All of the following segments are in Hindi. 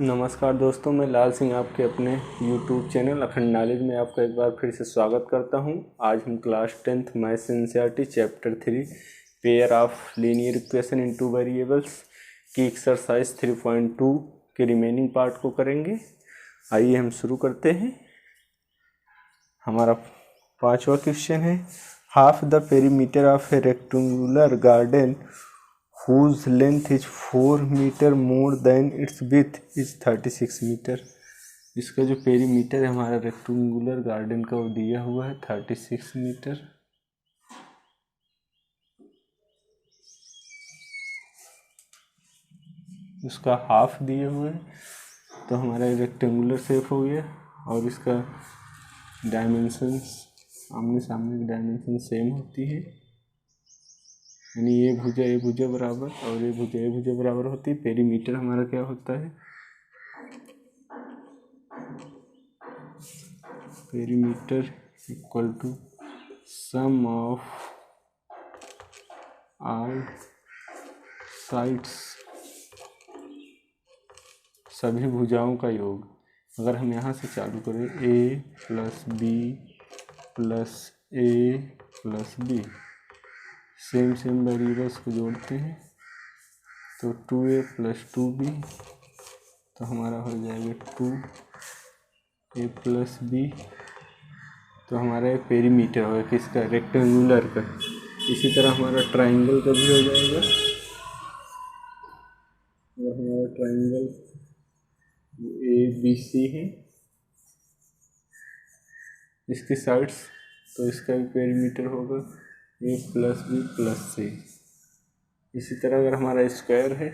नमस्कार दोस्तों, मैं लाल सिंह आपके अपने YouTube चैनल अखंड नॉलेज में आपका एक बार फिर से स्वागत करता हूं। आज हम class 10th maths NCERT chapter 3 pair of linear equation in two variables की एक्सरसाइज 3.2 के रिमेनिंग पार्ट को करेंगे। आइए हम शुरू करते हैं। हमारा पांचवा क्वेश्चन है, half the perimeter of A rectangular garden whose length is 4 meter more than its width is 36 metre. इसका जो पेरीमीटर है हमारा रेक्टेंगुलर गार्डन का वो दिया हुआ है 36 मीटर। इसका हाफ दिए हुए है, तो हमारा रेक्टेंगुलर शेप हो गया और इसका डायमेंशंस आमने सामने की डायमेंशन सेम होती है, यानी ये भुजा बराबर और ये भुजा बराबर होती है। पेरीमीटर हमारा क्या होता है, perimeter equal to sum of all sides, सभी भुजाओं का योग। अगर हम यहाँ से चालू करें a plus B plus A plus B, same variables को जोड़ते हैं तो 2a प्लस 2b, तो हमारा हो जाएगा 2a प्लस बी। तो हमारा पेरीमीटर होगा किसका, रेक्टेंगुलर का। इसी तरह हमारा ट्राइंगल का भी हो जाएगा। और हमारा ट्राइंगल ए बी सी है, इसकी साइड्स, तो इसका भी पेरीमीटर होगा ए प्लस बी प्लस सी। इसी तरह अगर हमारा स्क्वायर है,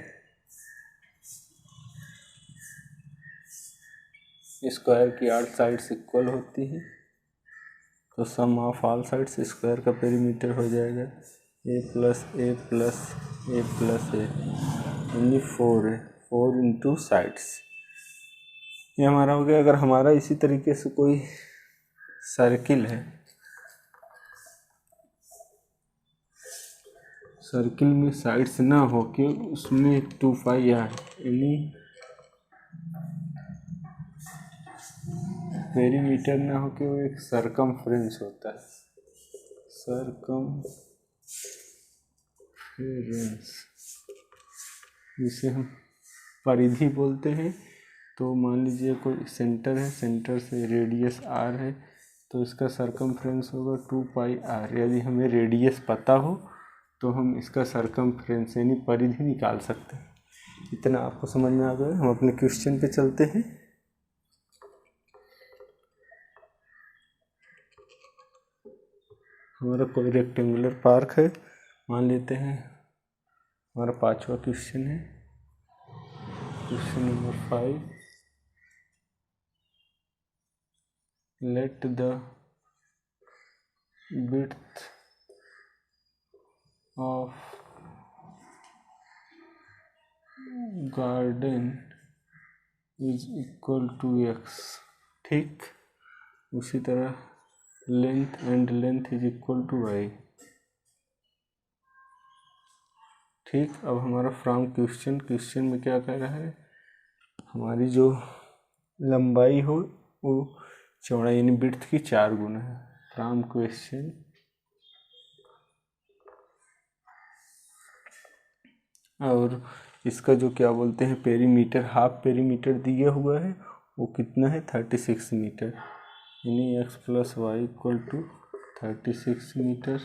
स्क्वायर की 8 साइड्स इक्वल होती हैं, तो सम ऑफ ऑल साइड्स, स्क्वायर का पेरीमीटर हो जाएगा ए plus A plus A plus ए, यानी 4 है, 4 इंटू साइड्स। ये हमारा हो गया। अगर हमारा इसी तरीके से कोई सर्किल है, सर्किल में साइड्स ना हो के उसमें 2 पाई आर, यानी पेरीमीटर ना हो के वो एक सरकमफ्रेंस होता है, सरकमफ्रेंस, जिसे हम परिधि बोलते हैं। तो मान लीजिए कोई सेंटर है, सेंटर से रेडियस आर है, तो इसका सरकमफ्रेंस होगा 2 पाई आर। यदि हमें रेडियस पता हो तो हम इसका सरकमफ्रेंस यानी परिधि निकाल सकते हैं। इतना आपको समझ में आ गया। हम अपने क्वेश्चन पे चलते हैं। हमारा कोई रेक्टेंगुलर पार्क है, मान लेते हैं। हमारा पांचवा क्वेश्चन है, question number 5, let the width of garden is equal to x। ठीक, उसी तरह length and length is equal to y। ठीक, अब हमारा फ्रॉम क्वेश्चन में क्या कह रहा है, हमारी जो लंबाई हो वो चौड़ाई यानी विड्थ की 4 गुना है। फ्रॉम क्वेश्चन और इसका जो क्या बोलते हैं पेरीमीटर, हाफ पेरीमीटर दिया हुआ है, वो कितना है 36 मीटर, यानी x plus Y equal to 36 metre.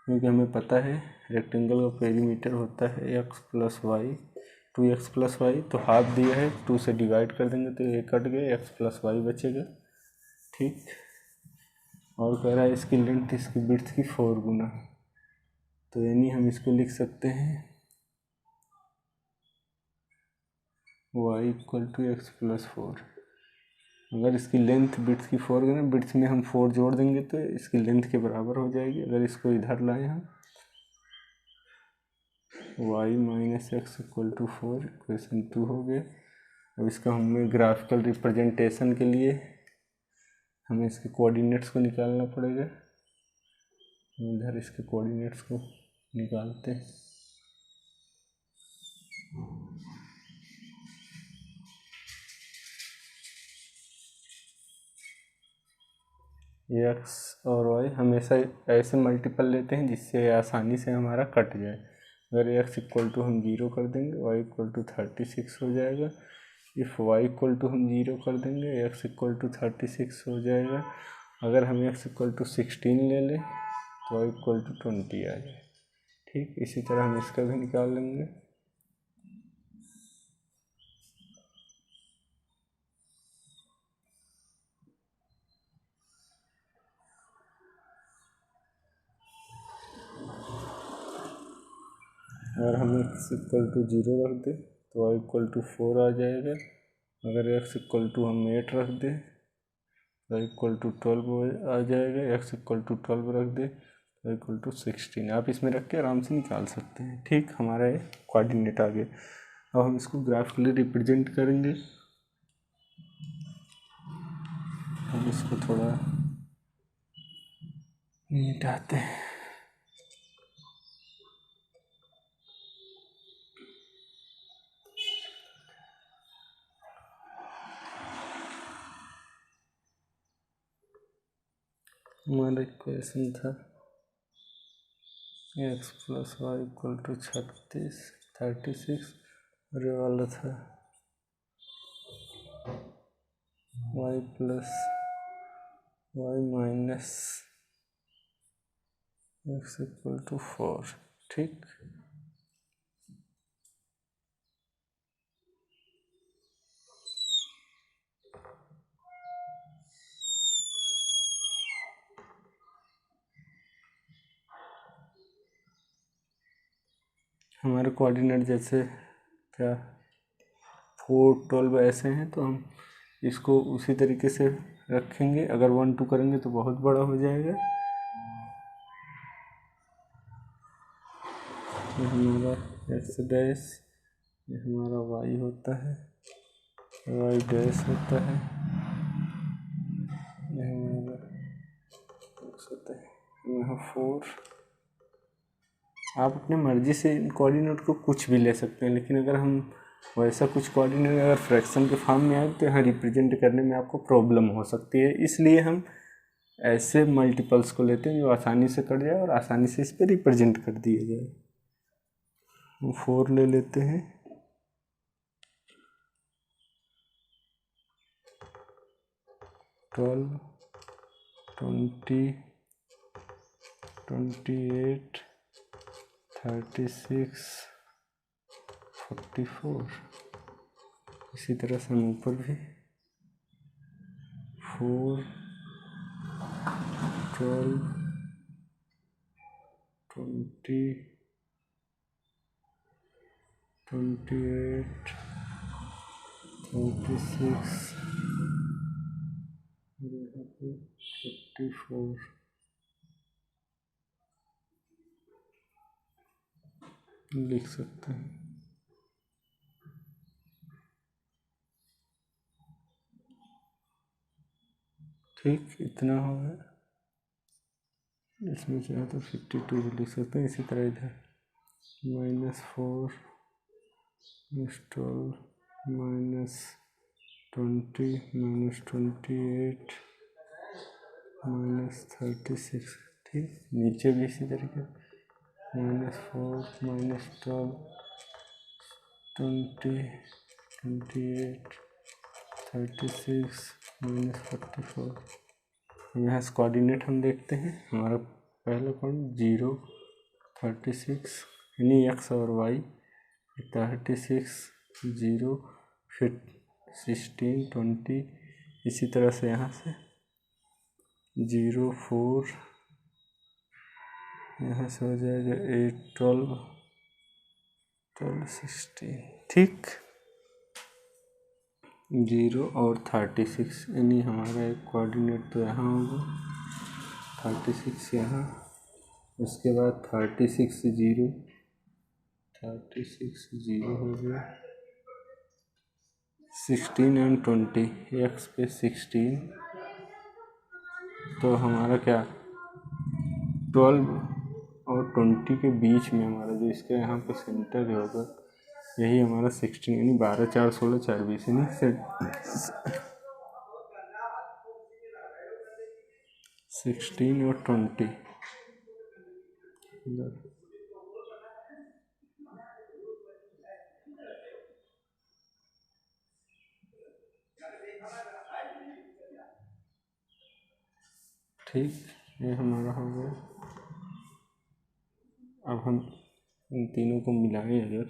क्योंकि हमें पता है रेक्टेंगल का पेरीमीटर होता है x plus Y, 2x plus Y, तो हाफ दिया है 2 से डिवाइड कर देंगे तो ये कट गया, x प्लस वाई बचेगा। ठीक, और कह रहा है इसकी लेंथ इसकी विड्थ की 4 गुना, तो यानी हम इसको लिख सकते हैं y equal to X plus 4। अगर इसकी लेंथ विड्थ की 4 है ना, विड्थ में हम 4 जोड़ देंगे तो इसकी लेंथ के बराबर हो जाएगी। अगर इसको इधर लाए हम, y minus X equal to 4, equation 2 हो गया। अब इसका हमें ग्राफिकल रिप्रेजेंटेशन के लिए हमें इसके कोऑर्डिनेट्स को निकालना पड़ेगा। इधर इसके कोऑर्डिनेट्स को निकालते हैं। एक्स और वाई हमेशा ऐसे मल्टीपल लेते हैं जिससे आसानी से हमारा कट जाए। अगर एक्स इक्वल टू हम 0 कर देंगे, वाई इक्वल टू 36 हो जाएगा। इफ़ वाई इक्वल टू हम 0 कर देंगे, एक्स इक्वल टू 36 हो जाएगा। अगर हम एक्स इक्वल टू 16 ले लें तो वाई इक्वल टू 20 आ जाए। ठीक, इसी तरह हम इसका भी निकाल लेंगे। अगर हम एक्स इक्वल टू 0 रख दें तो वाई इक्वल टू 4 आ जाएगा। अगर एक्स इक्वल टू हम 8 रख दें तो वाई इक्वल टू 12 आ जाएगा। एक्स इक्वल टू 12 रख दें तो वाई इक्वल टू 16। आप इसमें रख के आराम से निकाल सकते हैं। ठीक, हमारा ये कोऑर्डिनेट आ गया। अब हम इसको ग्राफिकली रिप्रेजेंट करेंगे। हम इसको थोड़ा मिटाते हैं। हमारा इक्वेशन था X plus Y equal to 36 और ये वाला था Y plus Y minus X equal to 4। ठीक, हमारे कोऑर्डिनेट जैसे क्या 4, 12 ऐसे हैं तो हम इसको उसी तरीके से रखेंगे। अगर 1, 2 करेंगे तो बहुत बड़ा हो जाएगा। ये हमारा एक्स डैश, ये हमारा वाई होता है, वाई डैश होता है, ये हमारा एक्स होता है, यहाँ 4। आप अपने मर्जी से इन कोऑर्डिनेट को कुछ भी ले सकते हैं, लेकिन अगर हम वैसा कुछ कोऑर्डिनेट अगर फ्रैक्शन के फॉर्म में आए तो यहाँ रिप्रेजेंट करने में आपको प्रॉब्लम हो सकती है। इसलिए हम ऐसे मल्टीपल्स को लेते हैं जो आसानी से कट जाए और आसानी से इस पर रिप्रेजेंट कर दिया जाए। हम 4 ले लेते हैं, 12, 20, 28, 36, 44। इसी तरह से हम ऊपर भी 4, 12, 20, 28, 36 और यहाँ पे 44 लिख सकते हैं। ठीक, इतना हो गया। इसमें चाहे तो 52 भी लिख सकते हैं। इसी तरह इधर -4, -12, -20, -28, -36। ठीक, नीचे भी इसी तरीके -4, -12, 20, 28, 36, -44। यहाँ से कोऑर्डिनेट हम देखते हैं। हमारा पहला पॉइंट 0, 36 यानी एक्स और वाई, 36, 0, फिर 16, 20। इसी तरह से यहाँ से 0, 4, यहाँ से हो जाएगा 8, 12, 16। ठीक, 0 और 36 यानी हमारा एक कोऑर्डिनेट तो यहाँ होगा, 36 यहाँ, उसके बाद 36, 0, 36, 0 हो गया। 16 एंड 20, एक्स पे 16 तो हमारा क्या 12 और 20 के बीच में हमारा जो इसका यहाँ पे सेंटर होगा यही हमारा 16 यानी 12, 4, 16, 4, 20 यानी 16 और 20। ठीक, ये हमारा हो गया। अब हम इन तीनों को मिलाएं अगर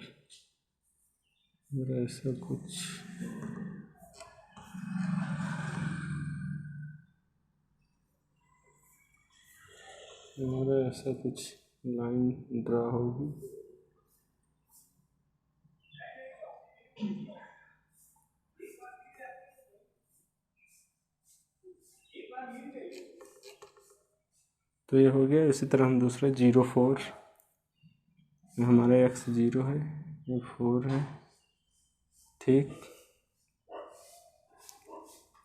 ऐसा कुछ हमारा ऐसा कुछ लाइन ड्रा होगी। तो ये हो गया। इसी तरह हम दूसरा 0 4, हमारा x 0 है, ये 4 है। ठीक,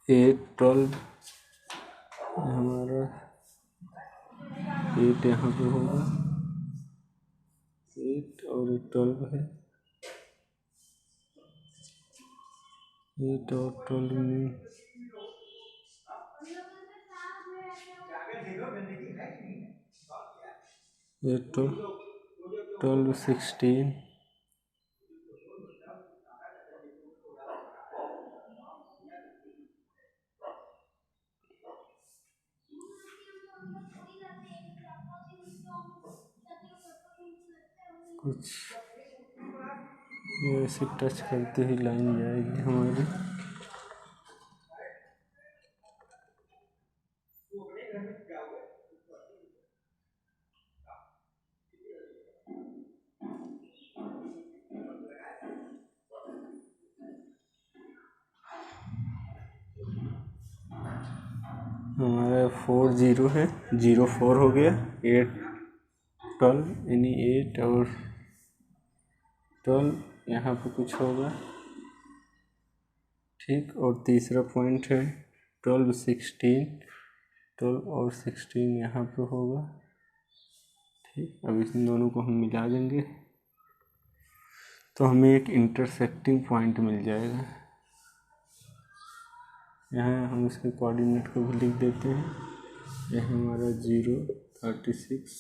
8 12, हमारा 8 यहाँ पे होगा, 8 और 12 है। 8 और 12 में 8 12 16, कुछ ये ऐसे टच करते ही लाइन जाएगी हमारी। हमारा 4 0 है, 0 4 हो गया। 8 12 यानी 8 और 12 यहाँ पे कुछ होगा। ठीक, और तीसरा पॉइंट है 12 16, 12 और 16 यहाँ पे होगा। ठीक, अब इन दोनों को हम मिला देंगे तो हमें एक इंटरसेक्टिंग पॉइंट मिल जाएगा। यहाँ हम इसके कोऑर्डिनेट को भी लिख देते हैं। यह हमारा 0 36,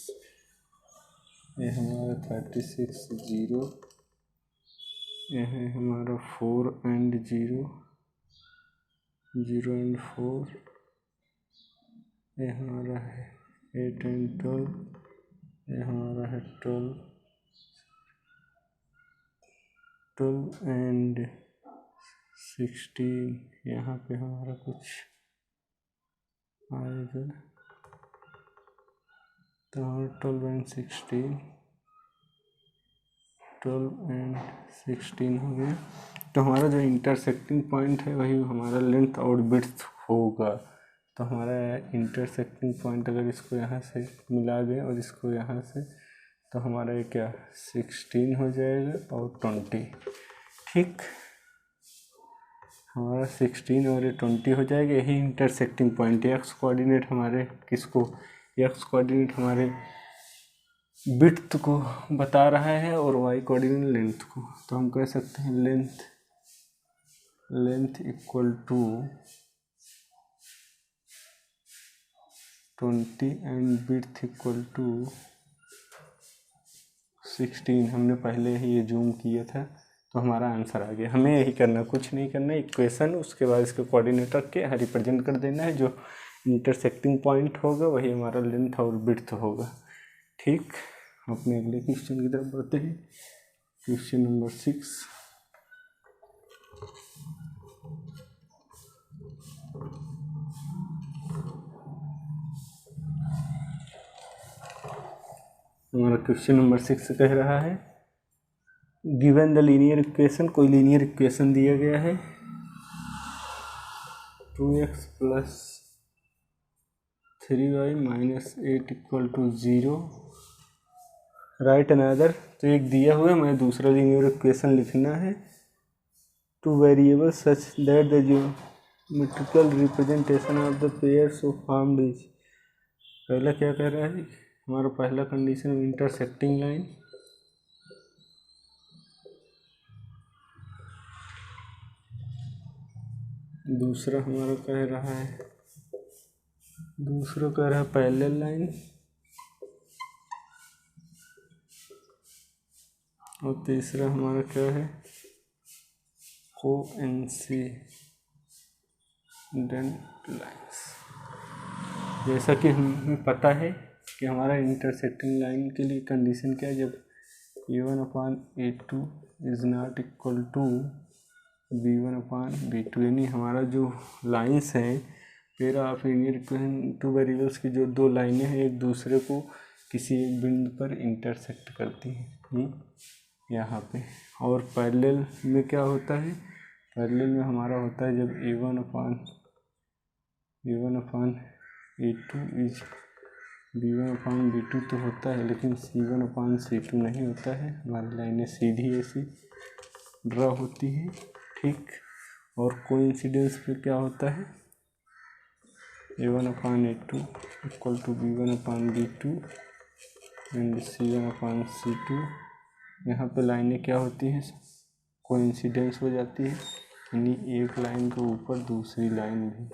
यह हमारा 36 0, यह है हमारा 4 and 0, 0 and 4, यह हमारा है 8 and 12, यह हमारा है 12 and 16, यहाँ पे हमारा कुछ आएगा। तो 12 and 16, 12 and 16 हो गया। तो हमारा जो इंटरसेक्टिंग पॉइंट है वही हमारा लेंथ और विड्थ होगा। तो हमारा इंटरसेक्टिंग पॉइंट अगर इसको यहाँ से मिला दें और इसको यहाँ से, तो हमारा ये क्या 16 हो जाएगा और 20। ठीक, हमारा 16 और ये 20 हो जाएगा। यही इंटरसेक्टिंग पॉइंट है। एक्स कोऑर्डिनेट हमारे किसको, एक्स कोऑर्डिनेट हमारे विड्थ को बता रहा है और वाई कोऑर्डिनेट लेंथ को। तो हम कह सकते हैं length equal to 20 and width equal to 16। हमने पहले ही ये जूम किया था तो हमारा आंसर आ गया। हमें यही करना, कुछ नहीं करना, इक्वेशन उसके बाद इसके कोऑर्डिनेट रख के रिप्रेजेंट कर देना है। जो इंटरसेक्टिंग पॉइंट होगा वही हमारा लेंथ और विड्थ होगा। ठीक, अपने अगले क्वेश्चन की तरफ बढ़ते हैं। Question number 6। हमारा क्वेश्चन नंबर 6 कह रहा है गिवन द लीनियर इक्वेशन, कोई लीनियर इक्वेशन दिया गया है 2x + 3y - 8 = 0। राइट अनदर, तो एक दिया हुआ है, मैं दूसरा लीनियर इक्वेशन लिखना है। Two variable such that the geometrical representation of the pairs of formed is. पहला क्या कह रहा है, हमारा पहला कंडीशन इंटरसेक्टिंग लाइन, दूसरा हमारा कह रहा है दूसरा कह रहा है पैरेलल लाइन, और तीसरा हमारा क्या है कोइंसिडेंट लाइन्स। जैसा कि हमें पता है कि हमारा इंटरसेक्टिंग लाइन के लिए कंडीशन क्या है, जब A1/A2 is not equal to B1/B2, यानी हमारा जो लाइन्स हैं pair of linear equation two variables की जो दो लाइनें हैं एक दूसरे को किसी एक बिंदु पर इंटरसेक्ट करती हैं यहाँ पे। और पैरेलल में क्या होता है, पैरेलल में हमारा होता है जब A1/A2 इज B1/B2 तो होता है, लेकिन C1/C2 नहीं होता है। हमारी लाइनें सीधी ऐसी ड्रा होती हैं, ठीक। और कोइंसिडेंस पे क्या होता है, A1/A2 equal to B1/B2 and C1/C2। यहाँ पे लाइनें क्या होती हैं, कोइंसिडेंस हो जाती है, यानी एक लाइन के ऊपर दूसरी लाइन भी,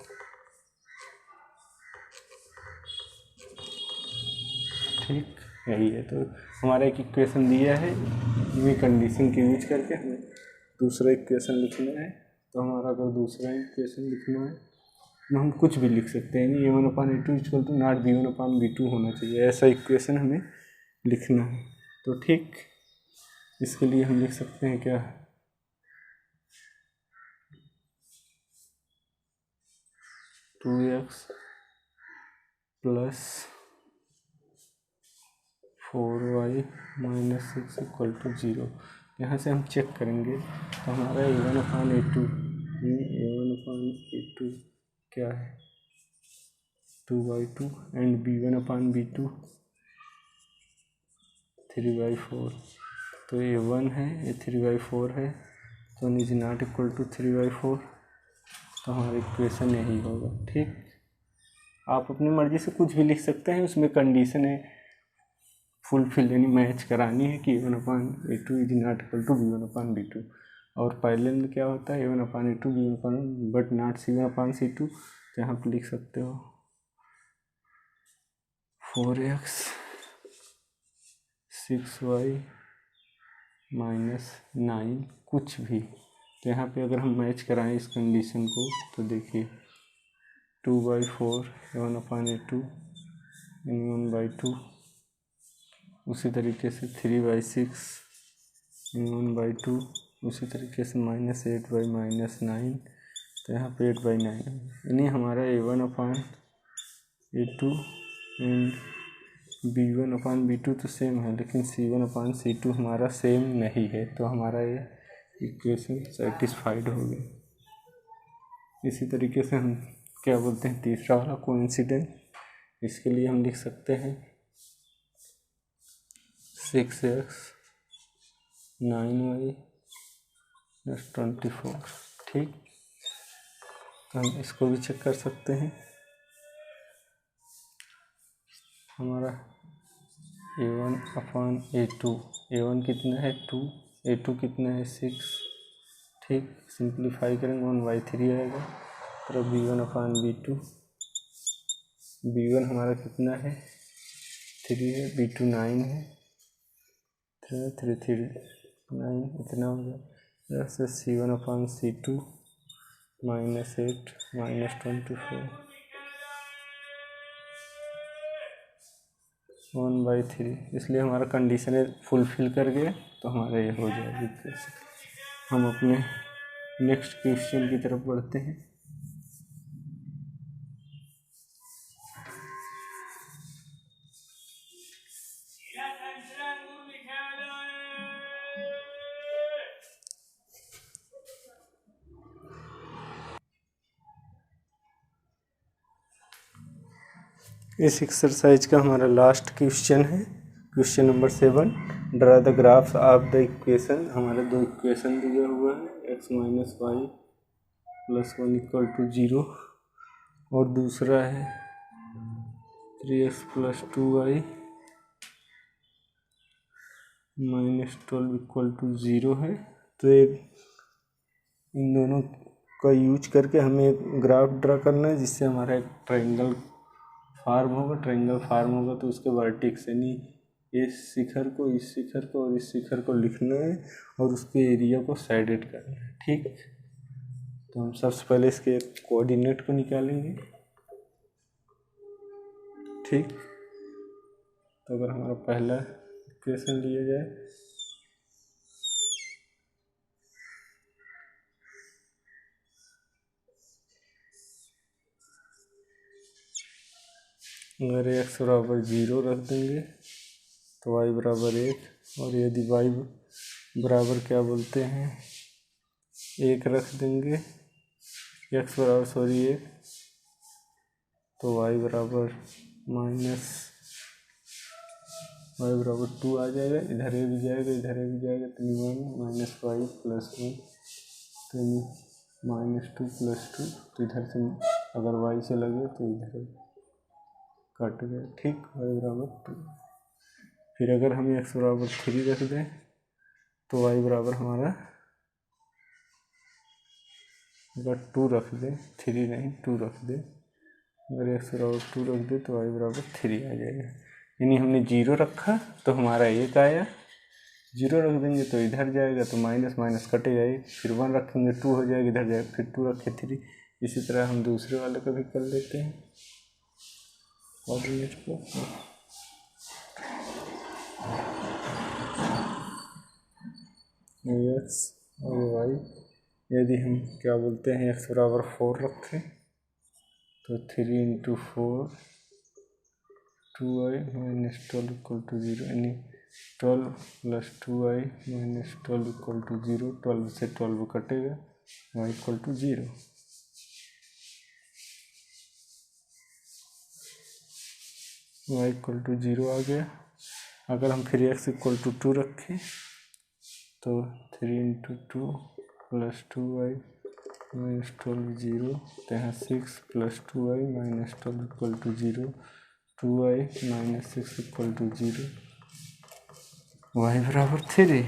ठीक। यही है, तो हमारा एक इक्वेशन दिया है, ये कंडीशन के यूज करके हमें दूसरा इक्वेशन लिखना है। तो हमारा अगर दूसरा इक्वेशन लिखना है तो हम कुछ भी लिख सकते हैं, यानी A1/A2 equal to not B1/B2 होना चाहिए, ऐसा इक्वेशन हमें लिखना है। तो ठीक, इसके लिए हम लिख सकते हैं क्या, two X plus 4y minus 6 equal to 0। यहाँ से हम चेक करेंगे तो हमारा A1/A2 क्या है 2/2 एंड B1/B2 3/4। तो ये 1 है, ये 3/4 है, तो इज नॉट इक्वल टू 3/4। तो हमारा इक्वेशन यही होगा, ठीक। आप अपनी मर्जी से कुछ भी लिख सकते हैं, उसमें कंडीशन है फुलफिल, यानी मैच करानी है कि A1/A2 is not equal to B1/B2। और पैरेलल में क्या होता है A1/A2 B1/, but not C1/C2। तो यहाँ पर लिख सकते हो 4x 6y माइनस 9 कुछ भी। तो यहाँ पे अगर हम मैच कराएं इस कंडीशन को तो देखिए 2/4 A1/A2 इन 1/2, उसी तरीके से 3/6 इन 1/2, उसी तरीके से -8/-9। तो यहाँ पे 8/9, यानी हमारा A1/A2 एंड B1/B2 तो सेम है, लेकिन C1/C2 हमारा सेम नहीं है। तो हमारा ये इक्वेशन सेटिस्फाइड हो गई। इसी तरीके से हम क्या बोलते हैं तीसरा वाला कोइंसिडेंस, इसके लिए हम लिख सकते हैं 6x 9y + 24, ठीक। तो हम इसको भी चेक कर सकते हैं। हमारा A1/A2, A1 कितना है 2, A2 कितना है 6, ठीक। सिंप्लीफाई करेंगे 1/3 आएगा। तो B1/B2, B1 हमारा कितना है 3 है, B2 9 है, 3 3 9 इतना हो गया। जैसे C1/C2 -8 -24 1/3, इसलिए हमारा कंडीशन फुलफिल कर गया। तो हमारा ये हो जाएगा। हम अपने नेक्स्ट क्वेश्चन की तरफ बढ़ते हैं। इस एक्सरसाइज का हमारा लास्ट क्वेश्चन है, question number 7। Draw the graphs of the equation. हमारे दो इक्वेशन दिया हुआ है, x - y + 1 = 0, और दूसरा है 3x + 2y - 12 = 0 है। तो इन दोनों का यूज करके हमें एक ग्राफ ड्रा करना है, जिससे हमारा एक ट्रायंगल फॉर्म होगा, ट्रायंगल फॉर्म होगा तो उसके वर्टेक्स यानी इस शिखर को, इस शिखर को और इस शिखर को लिखना है और उसके एरिया को साइडेड करना है। ठीक, तो हम सबसे पहले इसके कोऑर्डिनेट को निकालेंगे। ठीक, तो अगर हमारा पहला इक्वेशन लिया जाए, अगर x बराबर 0 रख देंगे तो y बराबर 1, और यदि y बराबर क्या बोलते हैं 1 रख देंगे, x बराबर 1, तो y बराबर -2 आ जाएगा। इधर ये भी जाएगा, इधर ये भी जाएगा, तो 1 - y + 1, तो -2 + 2, तो इधर से अगर y से लगे तो इधर कट गए। ठीक, y बराबर 2। फिर अगर हम x बराबर 3 रख दें तो y बराबर हमारा, अगर 2 रख दें, 3 नहीं 2 रख दें, अगर x बराबर 2 रख दें तो y बराबर 3 आ जाएगा। यानी हमने 0 रखा तो हमारा 1 आया, 0 रख देंगे तो इधर जाएगा तो माइनस माइनस कटे जाएगी, फिर 1 रखेंगे 2 हो जाएगा, इधर जाएगा, फिर 2 रखे 3। इसी तरह हम दूसरे वाले का भी कर लेते हैं कोऑर्डिनेट को। x और y, यदि हम क्या बोलते हैं x बराबर 4 रखें तो 3 × 4 2y - 12 = 0, यानी 12 + 2y - 12 = 0। 12 से 12 कटेगा, y = 0। y = 0 आ गया। अगर हम फिर x = 2 रखें तो 3 × 2 + 2y - 12 0, तो यहाँ 6 + 2y - 12 = 0, 2y - 6 = 0, y बराबर 3।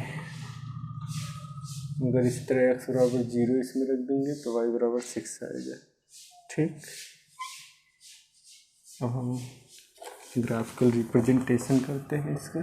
अगर इसी तरह x बराबर 0 इसमें रख देंगे तो y बराबर 6 आएगा। ठीक, अब हम ग्राफिकल रिप्रेजेंटेशन करते हैं इसका।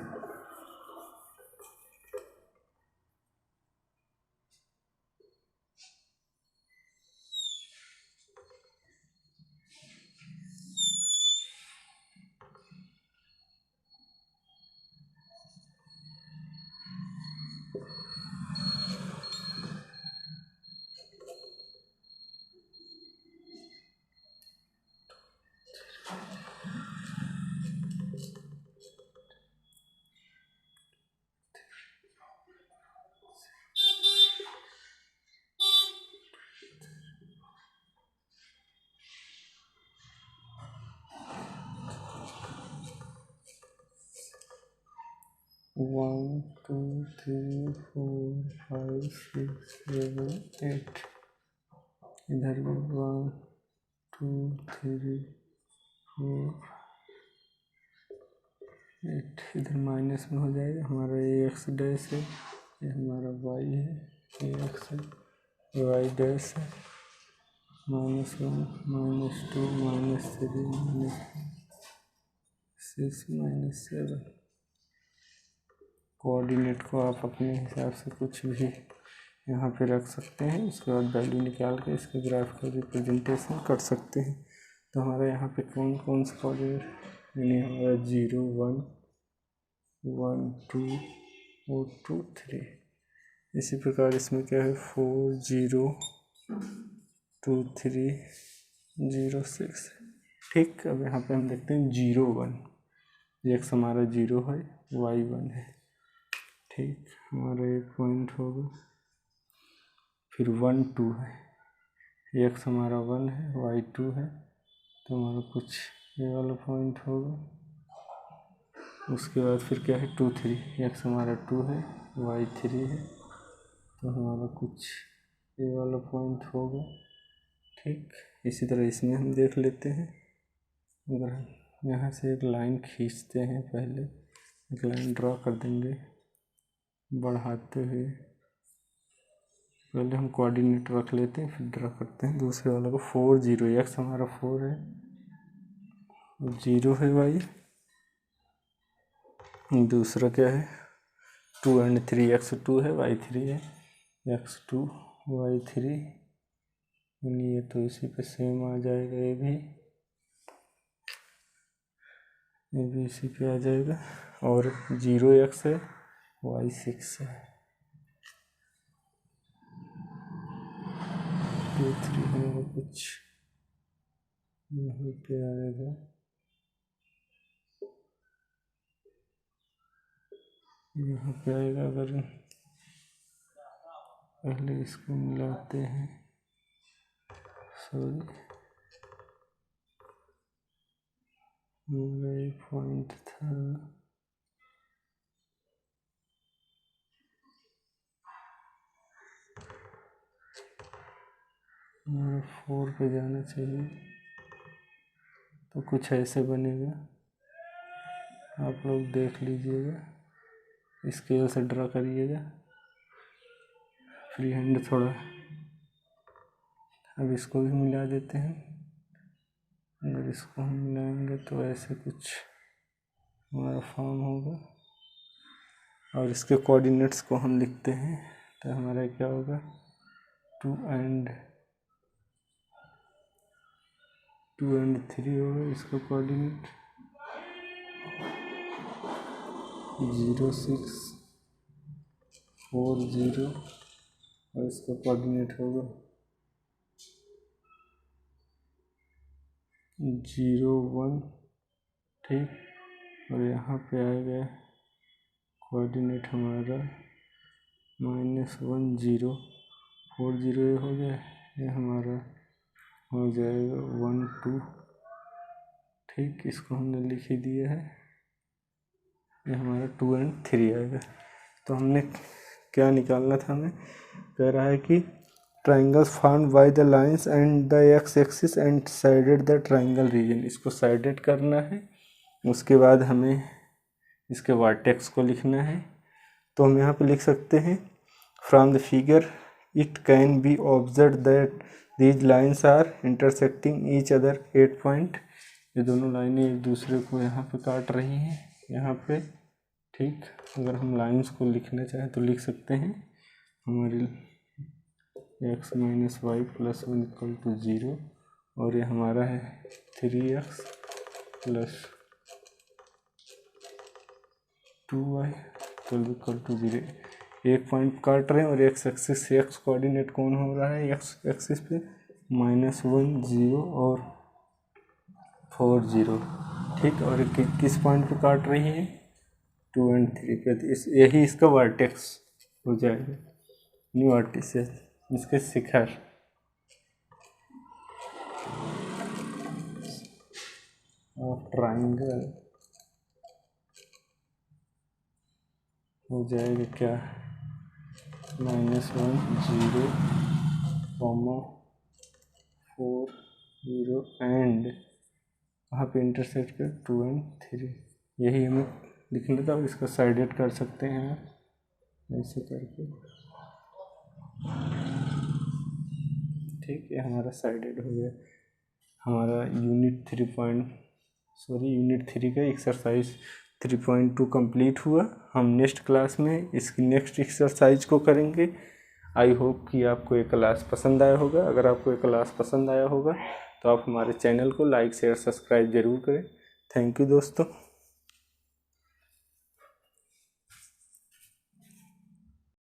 वन टू थ्री फोर 5 6 7 8, इधर भी 1 2 3 4 8, इधर माइनस में हो जाएगा। हमारा ये x डैश है, ये हमारा y है, ये x है, y डैश है, -1 -2 -3 -6 -7। कोऑर्डिनेट को आप अपने हिसाब से कुछ भी यहाँ पे रख सकते हैं, उसके बाद वैल्यू निकाल के इसके ग्राफिकल रिप्रेजेंटेशन कर सकते हैं। तो हमारे यहाँ पे कौन कौन से कोऑर्डिनेट, यानी हमारा 0 1 1 2 और 2 3। इसी प्रकार इसमें क्या है 4 0 2 3 0 6। ठीक, अब यहाँ पे हम देखते हैं 0 1, x हमारा 0 है, y 1 है। ठीक, हमारा एक पॉइंट होगा। फिर 1 2 है, x हमारा 1 है, y 2 है, तो हमारा कुछ ये वाला पॉइंट होगा। उसके बाद फिर क्या है 2 3, x हमारा 2 है, y 3 है, तो हमारा कुछ ये वाला पॉइंट होगा। ठीक, इसी तरह इसमें हम देख लेते हैं। अगर यहाँ से एक लाइन खींचते हैं, पहले एक लाइन ड्रा कर देंगे बढ़ाते हुए। पहले हम कोऑर्डिनेट रख लेते हैं, फिर ड्रा करते हैं दूसरे वाले को। 4 0, x हमारा 4 है, 0 है y। दूसरा क्या है 2 and 3 x2 है y3 है x2 y3, ये तो इसी पे सेम आ जाएगा, ये भी इसी पे आ जाएगा। और 0x है y6 है 2 3 है कुछ यहाँ पे आएगा, यहाँ पे आएगा। अगर पहले इसको मिलाते हैं, सॉरी मेरा एक पॉइंट था, हमारा 4 पे जाना चाहिए, तो कुछ ऐसे बनेगा, आप लोग देख लीजिएगा, स्केल से ड्रा करिएगा, फ्री हैंड थोड़ा। अब इसको भी मिला देते हैं, अगर इसको हम मिलाएंगे तो ऐसे कुछ हमारा फॉर्म होगा, और इसके कोऑर्डिनेट्स को हम लिखते हैं, तो हमारा क्या होगा 2 and 3 होगा। इसका कोऑर्डिनेट 0 6 4 0, और इसका कोऑर्डिनेट होगा 0 1, ठीक। और यहाँ पे आएगा कोऑर्डिनेट हमारा -1 0 4 0 हो जाए, ये हमारा हो जाएगा 1 2, ठीक। इसको हमने लिख ही दिया है, ये हमारा 2 and 3 आएगा। तो हमने क्या निकालना था, हमें कह रहा है कि triangles formed by the lines and the X axis and shaded the triangle region, इसको साइडेड करना है। उसके बाद हमें इसके वर्टेक्स को लिखना है, तो हम यहाँ पे लिख सकते हैं from the figure it can be observe that these lines are intersecting each other 8 point, ये दोनों लाइनें एक दूसरे को यहाँ पे काट रही हैं, यहाँ पे, ठीक। अगर हम लाइन्स को लिखना चाहें तो लिख सकते हैं, हमारी x - y + 1 = 0, और ये हमारा है 3x + 2y = 0। एक पॉइंट काट रहे हैं, और एक्स एक्सिस से एक्स कोऑर्डिनेट कौन हो रहा है, एक्स एक्सिस पे -1 0 और 4 0, ठीक। और किस पॉइंट पे काट रही है 2 and 3 पे, तो यही इसका वर्टेक्स हो जाएगा, न्यू वर्टिसेस, इसके शिखर। और ट्राइंगल हो जाएगा क्या -1 0, 4 0 एंड वहाँ पे इंटरसेक्ट कर 2 and 3, यही हमें लिख लेता हूँ। इसका साइडेड कर सकते हैं आप ऐसे करके, ठीक है, हमारा साइडेड हो गया। हमारा यूनिट 3 का एक्सरसाइज 3.2 कंप्लीट हुआ। हम नेक्स्ट क्लास में इसकी नेक्स्ट एक्सरसाइज को करेंगे। आई होप कि आपको ये क्लास पसंद आया होगा। अगर आपको ये क्लास पसंद आया होगा तो आप हमारे चैनल को लाइक शेयर सब्सक्राइब ज़रूर करें। थैंक यू दोस्तों।